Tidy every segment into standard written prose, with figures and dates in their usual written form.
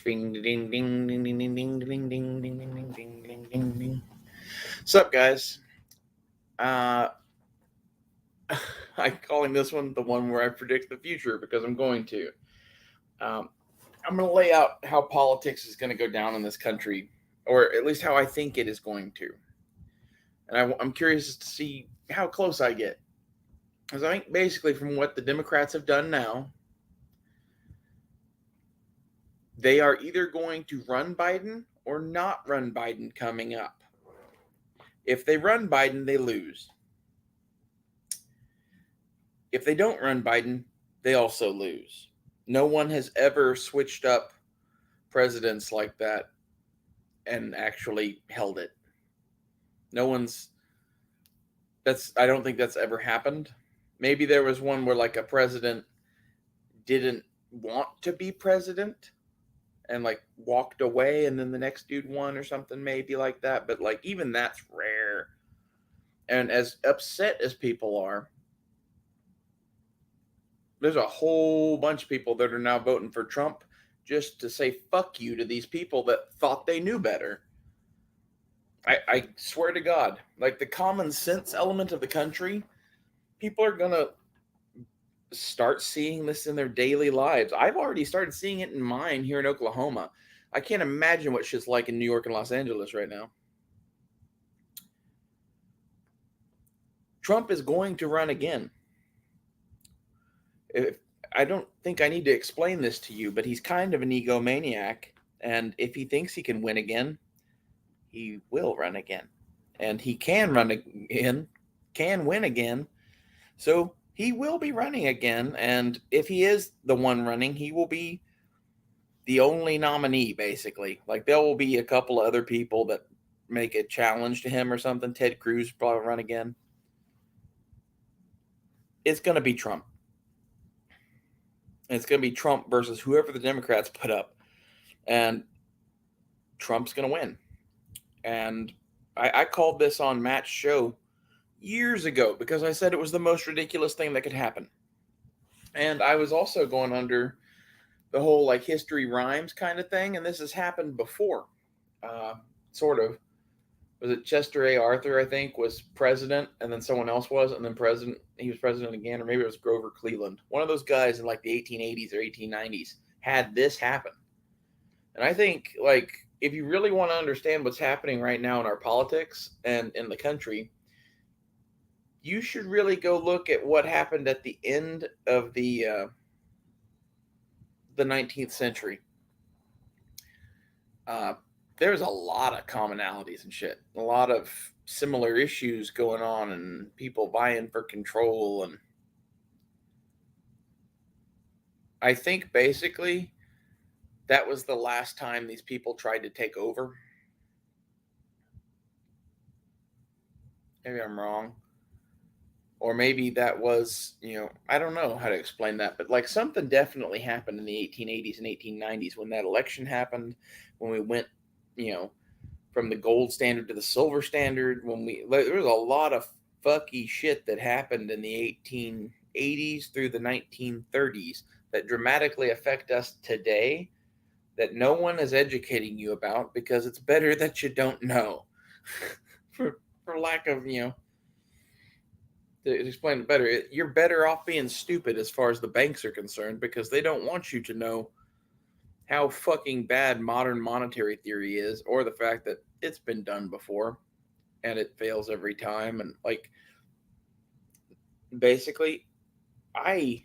Ding ding ding ding ding ding ding ding ding ding ding ding ding ding ding ding. What's up, guys? Uh, I'm calling this one the one where I predict the future because I'm going to. Um, I'm going to lay out how politics is going to go down in this country, or at least how I think it is going to. And I'm curious to see how close I get. Because I think basically from what the Democrats have done now, they are either going to run Biden or not run Biden coming up. If they run Biden, they lose. If they don't run Biden, they also lose. No one has ever switched up presidents like that and actually held it. No one's I don't think that's ever happened. Maybe there was one where like a president didn't want to be president and like walked away and then the next dude won or something maybe like that, but like even that's rare. And as upset as people are, there's a whole bunch of people that are now voting for Trump just to say fuck you to these people that thought they knew better. I swear to God, like the common sense element of the country, people are going to start seeing this in their daily lives. I've already started seeing it in mine here in Oklahoma. I can't imagine what shit's like in New York and Los Angeles right now. Trump is going to run again. I don't think I need to explain this to you, but he's kind of an egomaniac. And if he thinks he can win again, he will run again. And he can run again, can win again. So he will be running again. And if he is the one running, he will be the only nominee, basically. Like there will be a couple of other people that make a challenge to him or something. Ted Cruz probably run again. It's going to be Trump. It's going to be Trump versus whoever the Democrats put up. And Trump's going to win. And I called this on Matt's show years ago because I said it was the most ridiculous thing that could happen. And I was also going under the whole like history rhymes kind of thing. And this has happened before. Sort of. Was it Chester A. Arthur, I think, was president, and then someone else was, and then he was president again, or maybe it was Grover Cleveland. One of those guys in like the 1880s or 1890s had this happen. And I think, like, if you really want to understand what's happening right now in our politics and in the country, you should really go look at what happened at the end of the 19th century. There's a lot of commonalities and shit. A lot of similar issues going on and people vying for control. And I think basically that was the last time these people tried to take over. Maybe I'm wrong. Or maybe that was, I don't know how to explain that. But like something definitely happened in the 1880s and 1890s when that election happened, when we went, from the gold standard to the silver standard, there was a lot of fucky shit that happened in the 1880s through the 1930s that dramatically affect us today that no one is educating you about because it's better that you don't know. for lack of, to explain it better, you're better off being stupid as far as the banks are concerned because they don't want you to know how fucking bad modern monetary theory is, or the fact that it's been done before and it fails every time. And like, basically, I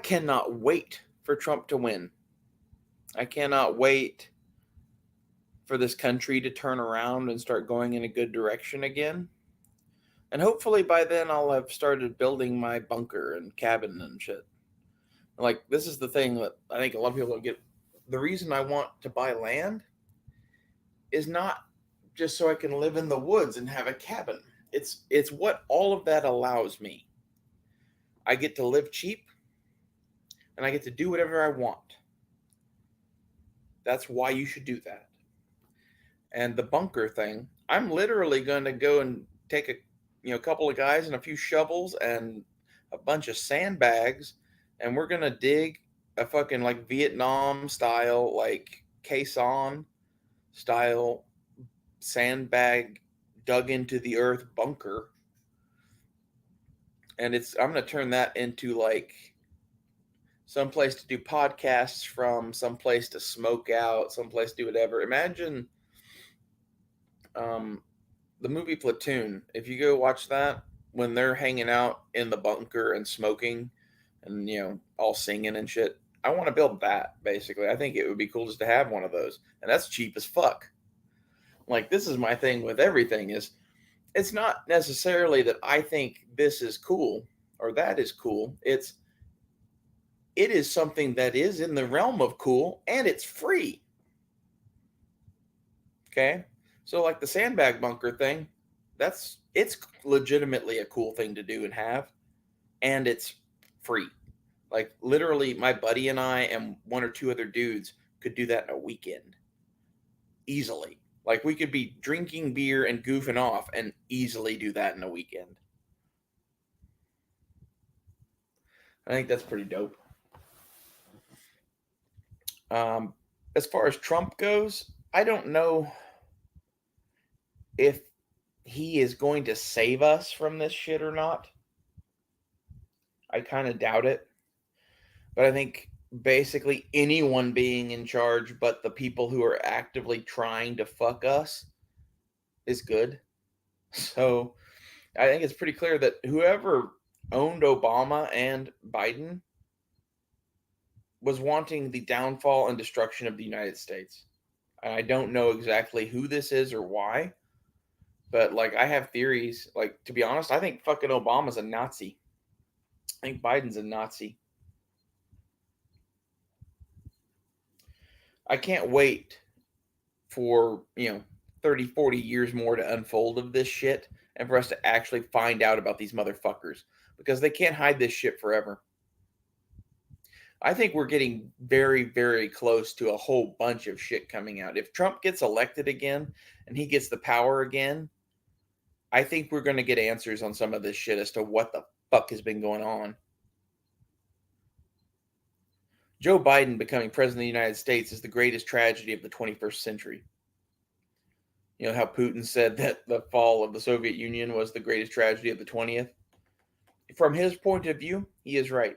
cannot wait for Trump to win. I cannot wait for this country to turn around and start going in a good direction again. And hopefully by then I'll have started building my bunker and cabin and shit. Like, this is the thing that I think a lot of people don't get. The reason I want to buy land is not just so I can live in the woods and have a cabin. It's what all of that allows me. I get to live cheap and I get to do whatever I want. That's why you should do that. And the bunker thing, I'm literally going to go and take a couple of guys and a few shovels and a bunch of sandbags, and we're going to dig a fucking like Vietnam style, like caisson style sandbag dug into the earth bunker. And I'm gonna turn that into like some place to do podcasts from, some place to smoke out, some place to do whatever. Imagine um, the movie Platoon. If you go watch that, when they're hanging out in the bunker and smoking, and all singing and shit. I want to build that basically. I think it would be cool just to have one of those, and that's cheap as fuck. Like this is my thing with everything is it's not necessarily that I think this is cool or that is cool. It is something that is in the realm of cool and it's free. Okay. So like the sandbag bunker thing, it's legitimately a cool thing to do and have, and it's free. Like literally my buddy and I and one or two other dudes could do that in a weekend. Easily. Like we could be drinking beer and goofing off and easily do that in a weekend. I think that's pretty dope. As far as Trump goes, I don't know if he is going to save us from this shit or not. I kind of doubt it. But I think basically anyone being in charge but the people who are actively trying to fuck us is good. So I think it's pretty clear that whoever owned Obama and Biden was wanting the downfall and destruction of the United States. And I don't know exactly who this is or why, but like I have theories. Like to be honest, I think fucking Obama's a Nazi. I think Biden's a Nazi. I can't wait for, 30, 40 years more to unfold of this shit and for us to actually find out about these motherfuckers because they can't hide this shit forever. I think we're getting very, very close to a whole bunch of shit coming out. If Trump gets elected again and he gets the power again, I think we're going to get answers on some of this shit as to what the fuck has been going on. Joe Biden becoming president of the United States is the greatest tragedy of the 21st century. You know how Putin said that the fall of the Soviet Union was the greatest tragedy of the 20th? From his point of view, he is right.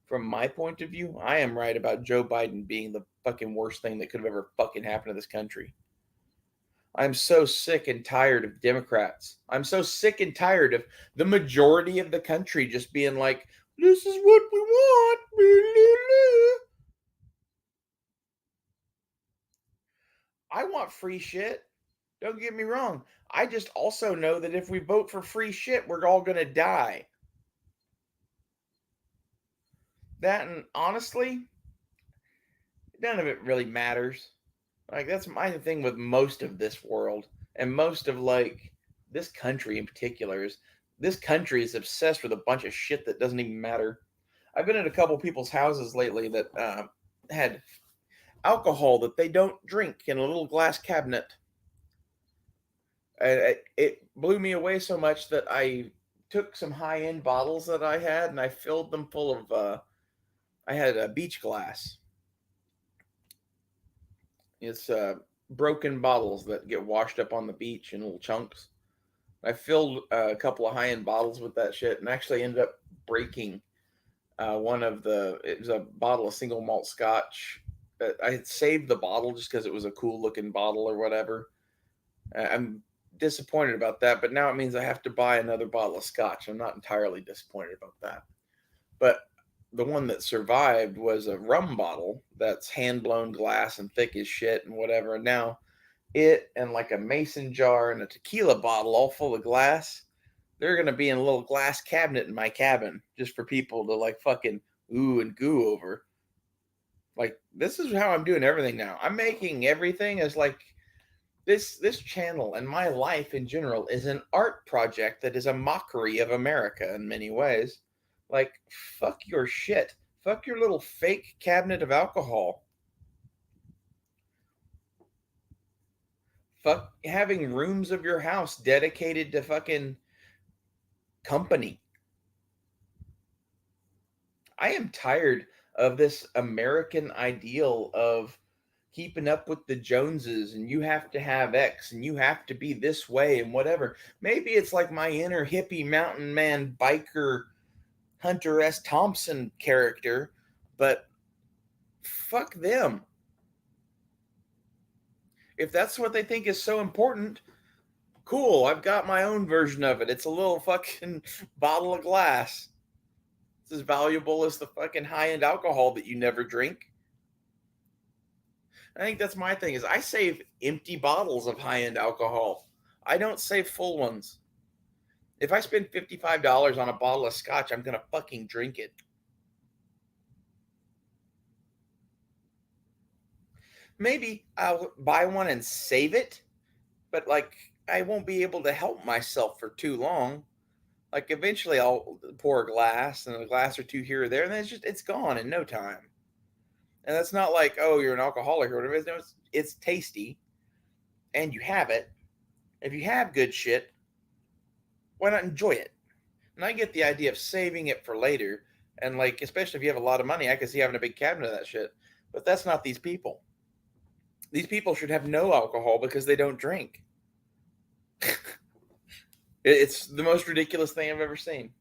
From my point of view, I am right about Joe Biden being the fucking worst thing that could have ever fucking happened to this country. I'm so sick and tired of Democrats. I'm so sick and tired of the majority of the country just being like, this is what we want. I want free shit. Don't get me wrong. I just also know that if we vote for free shit, we're all going to die. That, and honestly, none of it really matters. Like that's my thing with most of this world and most of like this country in particular is this country is obsessed with a bunch of shit that doesn't even matter. I've been at a couple people's houses lately that had alcohol that they don't drink in a little glass cabinet. It blew me away so much that I took some high end bottles that I had and I filled them full of. I had a beach glass. It's broken bottles that get washed up on the beach in little chunks. I filled a couple of high end bottles with that shit and actually ended up breaking it was a bottle of single malt scotch. I had saved the bottle just because it was a cool looking bottle or whatever. I'm disappointed about that, but now it means I have to buy another bottle of scotch. I'm not entirely disappointed about that. But the one that survived was a rum bottle that's hand blown glass and thick as shit and whatever. And now it and like a mason jar and a tequila bottle all full of glass, they're going to be in a little glass cabinet in my cabin just for people to like fucking ooh and goo over. Like this is how I'm doing everything now. I'm making everything as like this channel and my life in general is an art project that is a mockery of America in many ways. Like fuck your shit. Fuck your little fake cabinet of alcohol. Fuck having rooms of your house dedicated to fucking company. I am tired of this American ideal of keeping up with the Joneses, and you have to have X and you have to be this way and whatever. Maybe it's like my inner hippie mountain man biker Hunter S. Thompson character, but fuck them. If that's what they think is so important, cool. I've got my own version of it. It's a little fucking bottle of glass. It's as valuable as the fucking high-end alcohol that you never drink. I think that's my thing is I save empty bottles of high-end alcohol. I don't save full ones. If I spend $55 on a bottle of scotch, I'm going to fucking drink it. Maybe I'll buy one and save it, but like I won't be able to help myself for too long. Like eventually I'll pour a glass and a glass or two here or there, and then it's gone in no time. And that's not like, oh, you're an alcoholic or whatever. It's tasty and you have it. If you have good shit, why not enjoy it? And I get the idea of saving it for later. And like, especially if you have a lot of money, I can see having a big cabinet of that shit. But that's not these people. These people should have no alcohol because they don't drink. It's the most ridiculous thing I've ever seen.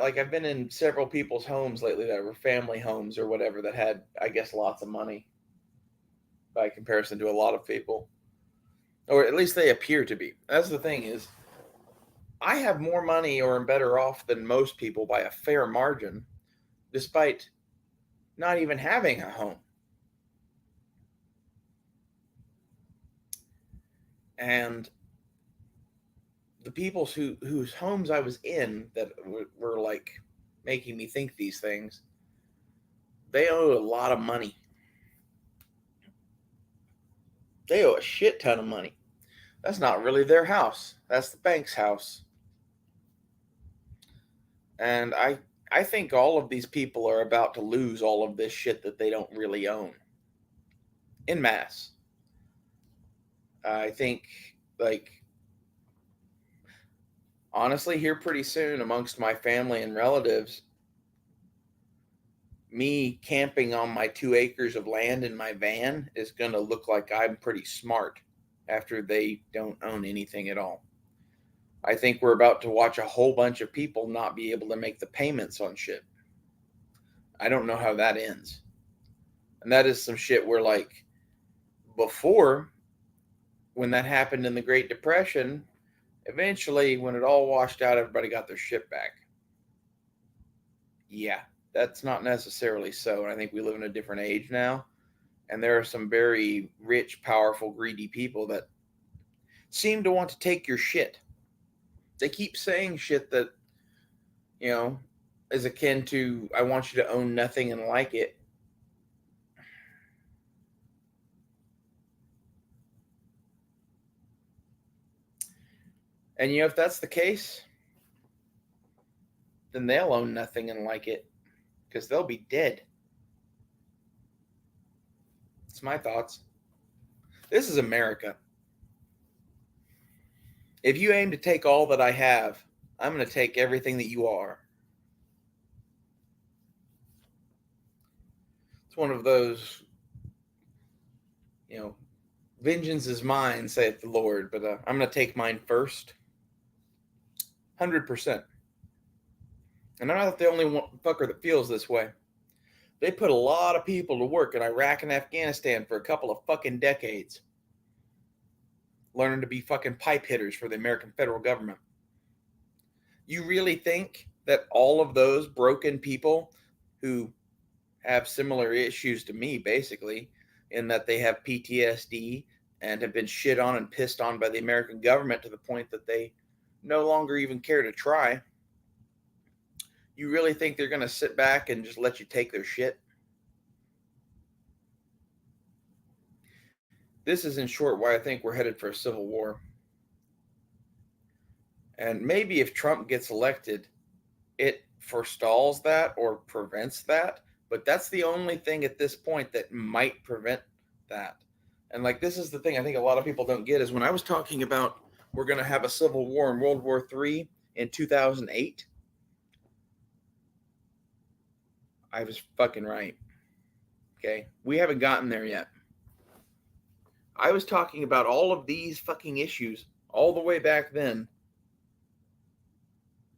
Like I've been in several people's homes lately that were family homes or whatever that had, I guess, lots of money by comparison to a lot of people, or at least they appear to be. That's the thing is, I have more money or am better off than most people by a fair margin, despite not even having a home. And the people whose homes I was in that were like making me think these things, they owe a lot of money. They owe a shit ton of money. That's not really their house. That's the bank's house. And I think all of these people are about to lose all of this shit that they don't really own. En masse. I think, like, honestly, here pretty soon amongst my family and relatives, me camping on my 2 acres of land in my van is going to look like I'm pretty smart after they don't own anything at all. I think we're about to watch a whole bunch of people not be able to make the payments on shit. I don't know how that ends. And that is some shit where, like, before, when that happened in the Great Depression, eventually, when it all washed out, everybody got their shit back. Yeah, that's not necessarily so. And I think we live in a different age now. And there are some very rich, powerful, greedy people that seem to want to take your shit. They keep saying shit that, you know, is akin to, I want you to own nothing and like it. And, you know, if that's the case, then they'll own nothing and like it because they'll be dead. It's my thoughts. This is America. If you aim to take all that I have, I'm going to take everything that you are. It's one of those, you know, vengeance is mine, saith the Lord, but I'm going to take mine first. 100%. And I'm not the only fucker that feels this way. They put a lot of people to work in Iraq and Afghanistan for a couple of fucking decades, learning to be fucking pipe hitters for the American federal government. You really think that all of those broken people who have similar issues to me, basically, in that they have PTSD and have been shit on and pissed on by the American government to the point that they no longer even care to try, you really think they're going to sit back and just let you take their shit? This is, in short, why I think we're headed for a civil war. And maybe if Trump gets elected, it forestalls that or prevents that. But that's the only thing at this point that might prevent that. And like, this is the thing I think a lot of people don't get is when I was talking about we're going to have a civil war in World War III in 2008, I was fucking right. Okay? We haven't gotten there yet. I was talking about all of these fucking issues all the way back then.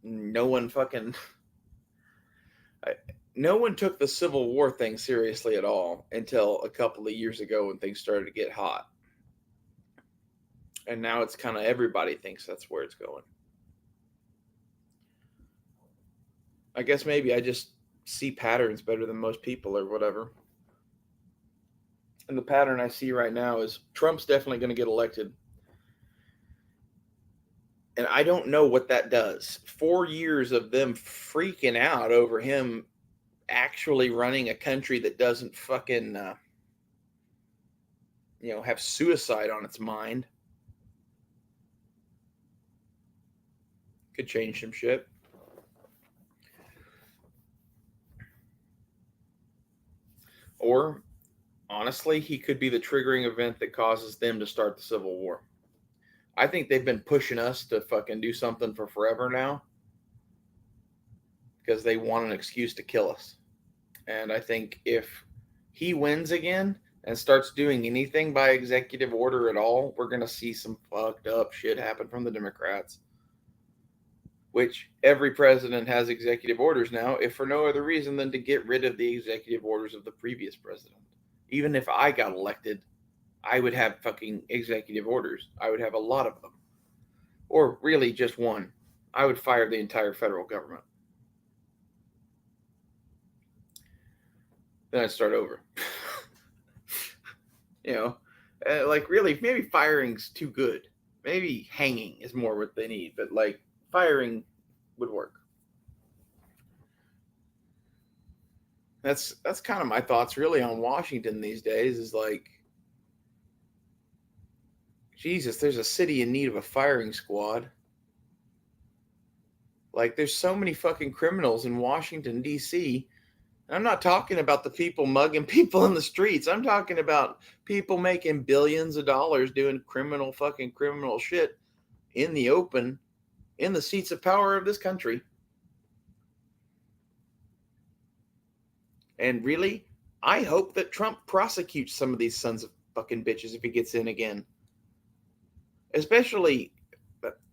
No one fucking. No one took the Civil War thing seriously at all until a couple of years ago when things started to get hot. And now it's kind of everybody thinks that's where it's going. I guess maybe I just see patterns better than most people or whatever. And the pattern I see right now is Trump's definitely going to get elected. And I don't know what that does. 4 years of them freaking out over him actually running a country that doesn't fucking, have suicide on its mind could change some shit. Or, honestly, he could be the triggering event that causes them to start the Civil War. I think they've been pushing us to fucking do something for forever now because they want an excuse to kill us. And I think if he wins again and starts doing anything by executive order at all, we're going to see some fucked up shit happen from the Democrats. Which every president has executive orders now, if for no other reason than to get rid of the executive orders of the previous president. Even if I got elected, I would have fucking executive orders. I would have a lot of them. Or really just one. I would fire the entire federal government. Then I'd start over. Really, maybe firing's too good. Maybe hanging is more what they need, but firing would work. That's kind of my thoughts really on Washington these days is Jesus, there's a city in need of a firing squad. There's so many fucking criminals in Washington, D.C. I'm not talking about the people mugging people in the streets. I'm talking about people making billions of dollars doing criminal shit in the open, in the seats of power of this country. And really, I hope that Trump prosecutes some of these sons of fucking bitches if he gets in again. Especially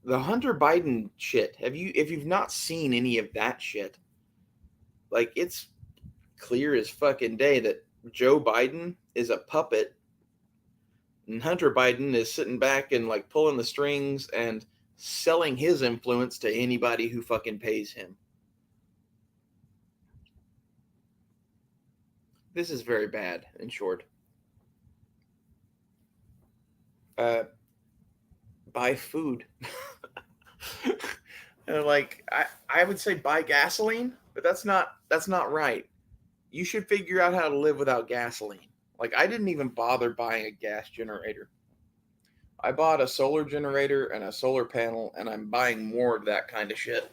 the Hunter Biden shit. If you've not seen any of that shit, it's clear as fucking day that Joe Biden is a puppet and Hunter Biden is sitting back and pulling the strings and selling his influence to anybody who fucking pays him. This is very bad, in short. Buy food. I would say buy gasoline, but that's not right. You should figure out how to live without gasoline. I didn't even bother buying a gas generator. I bought a solar generator and a solar panel, and I'm buying more of that kind of shit.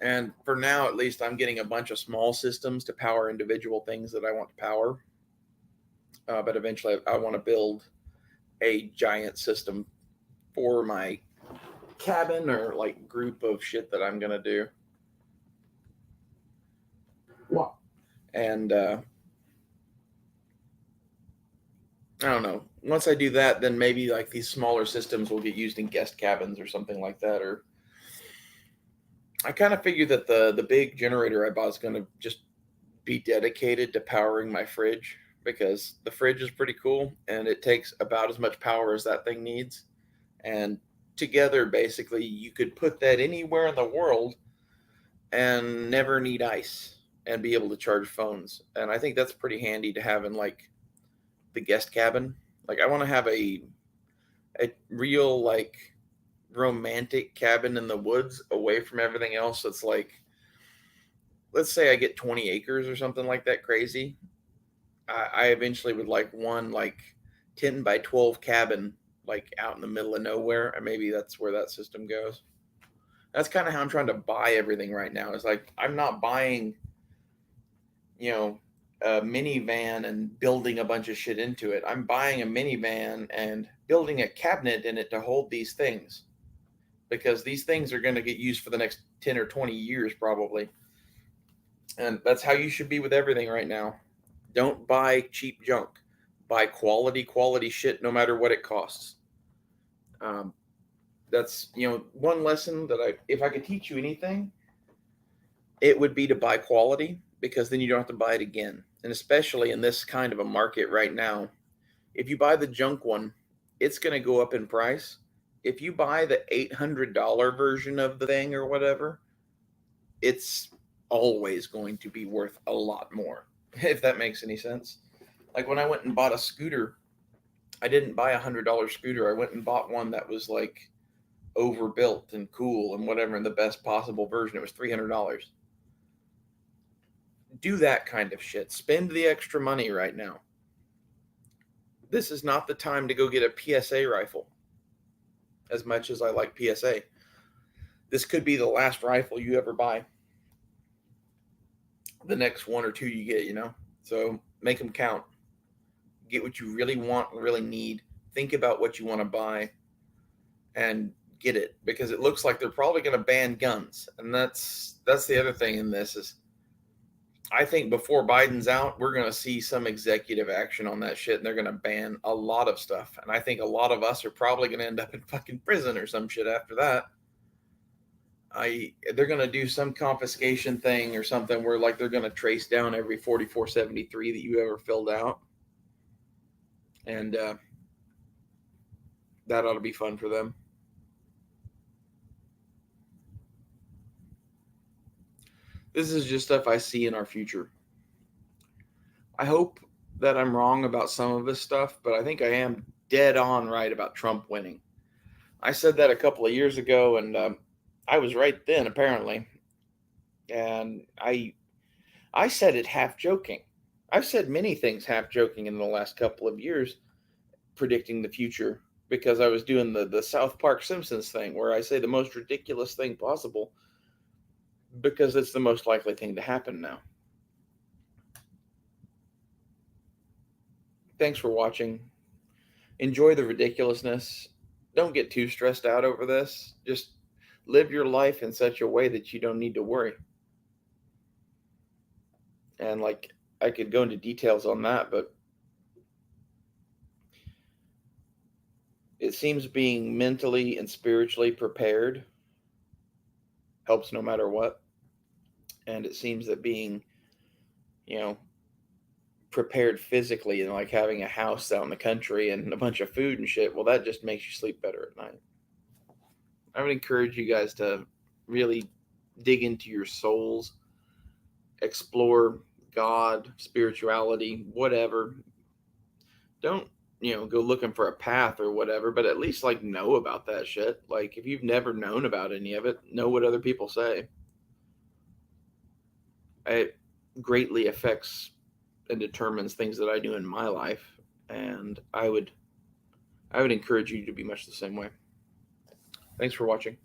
And for now, at least, I'm getting a bunch of small systems to power individual things that I want to power. But eventually, I want to build a giant system for my cabin or group of shit that I'm going to do. Wow. And I don't know. Once I do that, then maybe these smaller systems will get used in guest cabins or something like that. Or I kind of figured that the big generator I bought is going to just be dedicated to powering my fridge because the fridge is pretty cool and it takes about as much power as that thing needs. And together, basically, you could put that anywhere in the world and never need ice and be able to charge phones. And I think that's pretty handy to have in the guest cabin. I want to have a real romantic cabin in the woods away from everything else. That's let's say I get 20 acres or something like that crazy. I eventually would one 10 by 12 cabin out in the middle of nowhere, and maybe that's where that system goes. That's kind of how I'm trying to buy everything right now. Is I'm not buying a minivan and building a bunch of shit into it. I'm buying a minivan and building a cabinet in it to hold these things because these things are going to get used for the next 10 or 20 years probably. And that's how you should be with everything right now. Don't buy cheap junk. Buy quality shit, no matter what it costs. Um, that's one lesson that if I could teach you anything, it would be to buy quality, because then you don't have to buy it again. And especially in this kind of a market right now, if you buy the junk one, it's going to go up in price. If you buy the $800 version of the thing or whatever, it's always going to be worth a lot more, if that makes any sense. Like when I went and bought a scooter, I didn't buy $100 scooter. I went and bought one that was like overbuilt and cool and whatever in the best possible version. It was $300. Do that kind of shit. Spend the extra money right now. This is not the time to go get a PSA rifle. As much as I like PSA, this could be the last rifle you ever buy. The next one or two you get. So make them count. Get what you really want, really need. Think about what you want to buy and get it, because it looks like they're probably going to ban guns. And that's the other thing in this is, I think before Biden's out, we're going to see some executive action on that shit, and they're going to ban a lot of stuff. And I think a lot of us are probably going to end up in fucking prison or some shit after that. They're going to do some confiscation thing or something where like they're going to trace down every 4473 that you ever filled out. And that ought to be fun for them. This is just stuff I see in our future. I hope that I'm wrong about some of this stuff, but I think I am dead on right about Trump winning. I said that a couple of years ago, and I was right then, apparently. And I said it half joking. I've said many things half joking in the last couple of years, predicting the future, because I was doing the South Park Simpsons thing where I say the most ridiculous thing possible because it's the most likely thing to happen now. Thanks for watching. Enjoy the ridiculousness. Don't get too stressed out over this. Just live your life in such a way that you don't need to worry. And like, I could go into details on that, but it seems being mentally and spiritually prepared helps no matter what. And it seems that being, you know, prepared physically and like having a house out in the country and a bunch of food and shit, well, that just makes you sleep better at night. I would encourage you guys to really dig into your souls, explore God, spirituality, whatever. Don't, go looking for a path or whatever, but at least like know about that shit. Like if you've never known about any of it, know what other people say. It greatly affects and determines things that I do in my life, and I would encourage you to be much the same way. Thanks for watching.